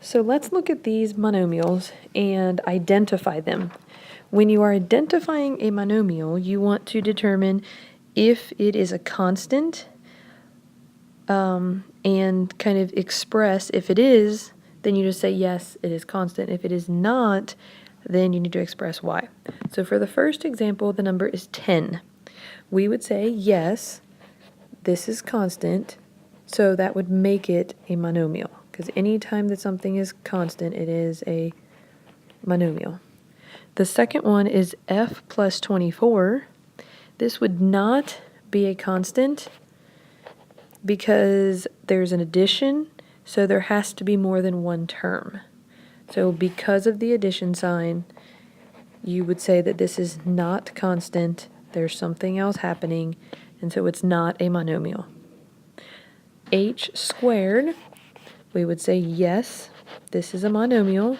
So let's look at these monomials and identify them. When you are identifying a monomial, you want to determine if it is a constant and kind of express if it is, then you just say yes, it is constant. If it is not, then you need to express why. So for the first example, the number is 10. We would say yes, this is constant, so that would make it a monomial, because anytime that something is constant, it is a monomial. The second one is f plus 24. This would not be a constant because there's an addition, so there has to be more than one term. So because of the addition sign, you would say that this is not constant, there's something else happening, and so it's not a monomial. H squared, we would say yes, this is a monomial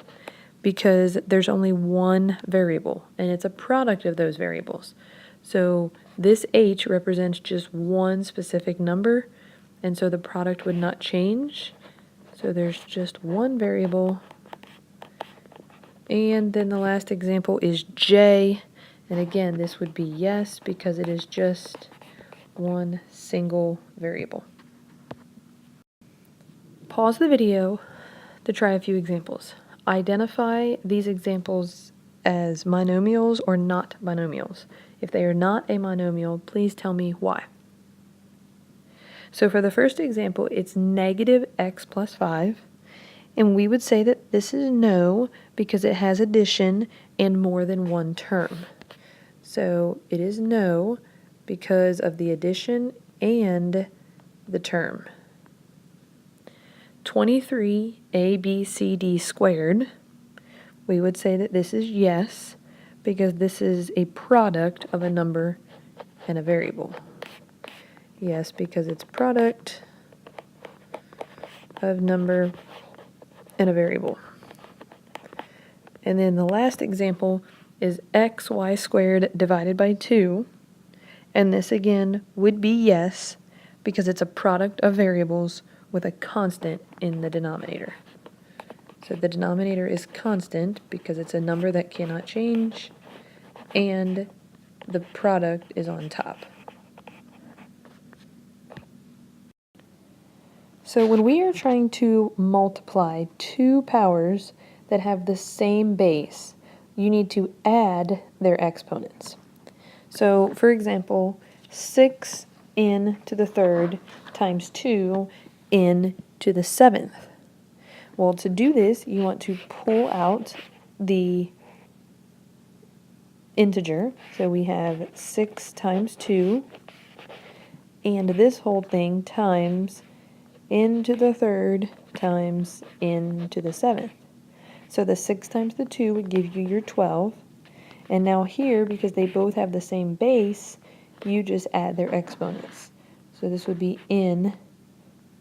because there's only one variable, and it's a product of those variables. So this h represents just one specific number, and so the product would not change. So there's just one variable. And then the last example is j, and again this would be yes because it is just one single variable. Pause the video to try a few examples. Identify these examples as monomials or not monomials. If they are not a monomial, please tell me why. So for the first example, it's negative x plus 5, and we would say that this is no because it has addition and more than one term. So it is no because of the addition and the term. 23abcd squared, we would say that this is yes because this is a product of a number and a variable. Yes, because it's product of number and a variable. And then the last example is xy squared divided by 2, and this again would be yes because it's a product of variables with a constant in the denominator. So the denominator is constant because it's a number that cannot change, and the product is on top. So when we are trying to multiply two powers that have the same base, you need to add their exponents. So for example, 6n to the third times 2n to the seventh. Well, to do this, you want to pull out the integer. So we have 6 times 2, and this whole thing times n to the third times n to the seventh. So the 6 times the 2 would give you your 12. And now here, because they both have the same base, you just add their exponents. So this would be n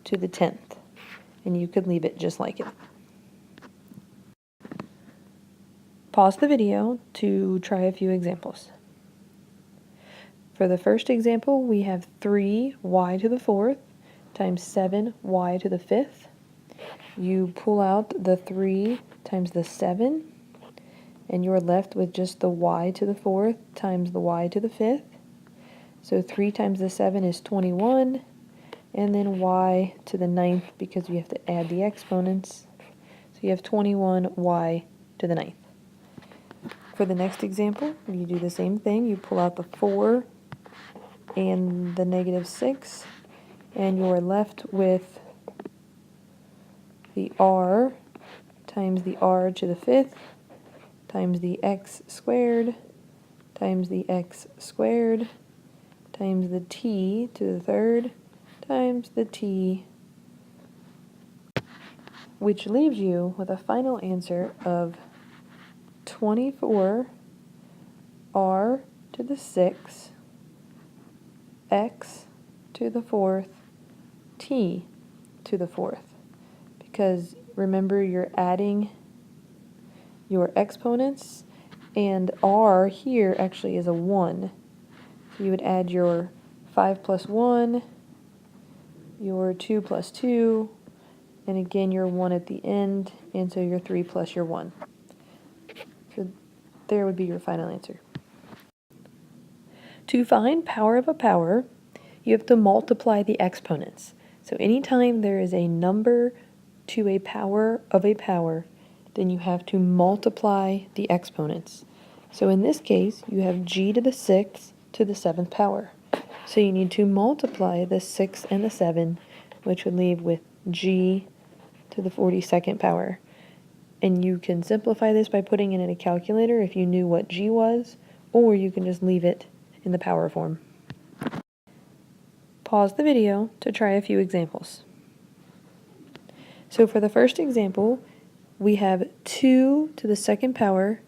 to the 10th. And you could leave it just like it. Pause the video to try a few examples. For the first example, we have 3y to the 4th times 7y to the 5th. You pull out the 3 times the 7, and you're left with just the y to the 4th times the y to the 5th. So 3 times the 7 is 21, and then y to the 9th because you have to add the exponents. So you have 21y to the 9th. For the next example, you do the same thing. You pull out the 4 and the negative 6, and you're left with the r times the r to the 5th times the x squared times the x squared times the t to the third times the t, which leaves you with a final answer of 24 r to the 6th x to the 4th t to the 4th. Because remember, you're adding your exponents, and r here actually is a 1. So you would add your 5 plus 1, your 2 plus 2, and again your 1 at the end, and so your 3 plus your 1. So there would be your final answer. To find power of a power, you have to multiply the exponents. So anytime there is a number to a power of a power, then you have to multiply the exponents. So in this case, you have g to the 6th to the 7th power. So you need to multiply the 6 and the 7, which would leave with g to the 42nd power. And you can simplify this by putting it in a calculator if you knew what g was, or you can just leave it in the power form. Pause the video to try a few examples. So for the first example, we have 2 to the 2nd power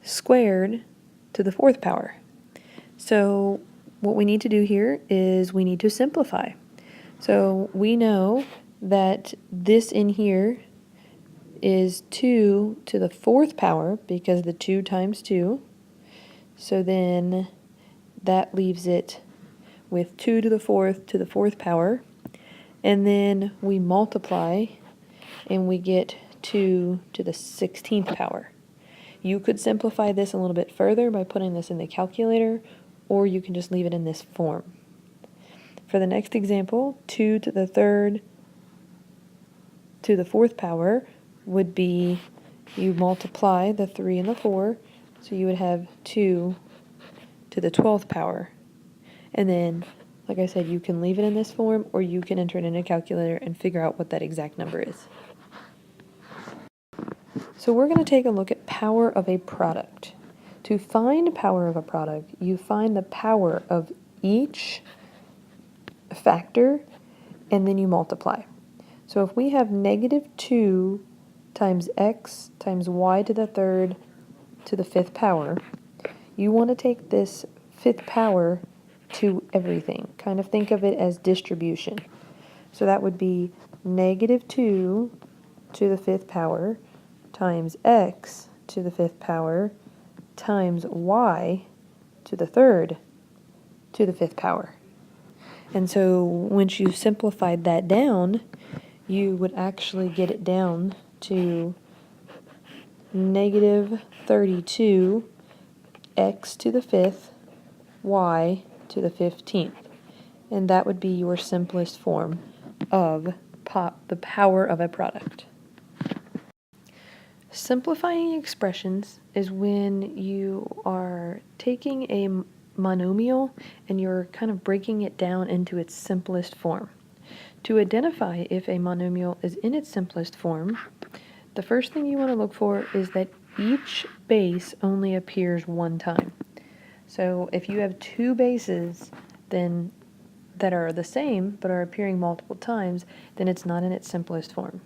squared to the 4th power. So what we need to do here is we need to simplify. So we know that this in here is 2 to the 4th power because the 2 times 2. So then that leaves it with 2 to the 4th power. And then we multiply and we get 2 to the 16th power. You could simplify this a little bit further by putting this in the calculator, or you can just leave it in this form. For the next example, 2 to the 3rd to the 4th power would be, you multiply the 3 and the 4, so you would have 2 to the 12th power. And then, like I said, you can leave it in this form, or you can enter it in a calculator and figure out what that exact number is. So we're going to take a look at power of a product. To find power of a product, you find the power of each factor, and then you multiply. So if we have negative 2 times x times y to the 3rd to the 5th power, you want to take this 5th power to everything. Kind of think of it as distribution. So that would be negative 2 to the 5th power times x to the 5th power times y to the 3rd to the 5th power. And so once you simplified that down, you would actually get it down to negative 32 x to the 5th, y to the 15th. And that would be your simplest form of the power of a product. Simplifying expressions is when you are taking a monomial and you're kind of breaking it down into its simplest form. To identify if a monomial is in its simplest form, the first thing you want to look for is that each base only appears one time. So if you have two bases then that are the same but are appearing multiple times, then it's not in its simplest form.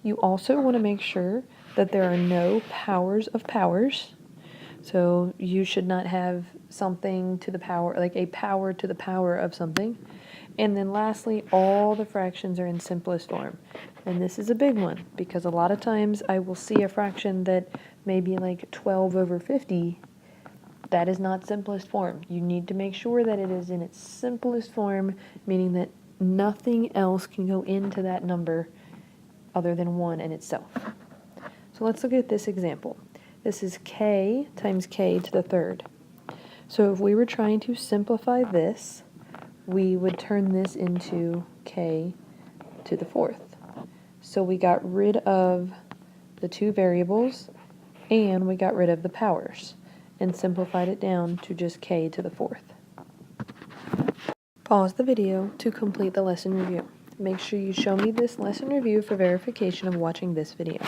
You also want to make sure that there are no powers of powers. So you should not have something to the power, like a power to the power of something. And then lastly, all the fractions are in simplest form. And this is a big one because a lot of times I will see a fraction that may be like 12 over 50. That is not simplest form. You need to make sure that it is in its simplest form, meaning that nothing else can go into that number other than 1 in itself. So let's look at this example. This is k times k to the 3rd. So if we were trying to simplify this, we would turn this into k to the 4th. So we got rid of the two variables and we got rid of the powers and simplified it down to just k to the 4th. Pause the video to complete the lesson review. Make sure you show me this lesson review for verification of watching this video.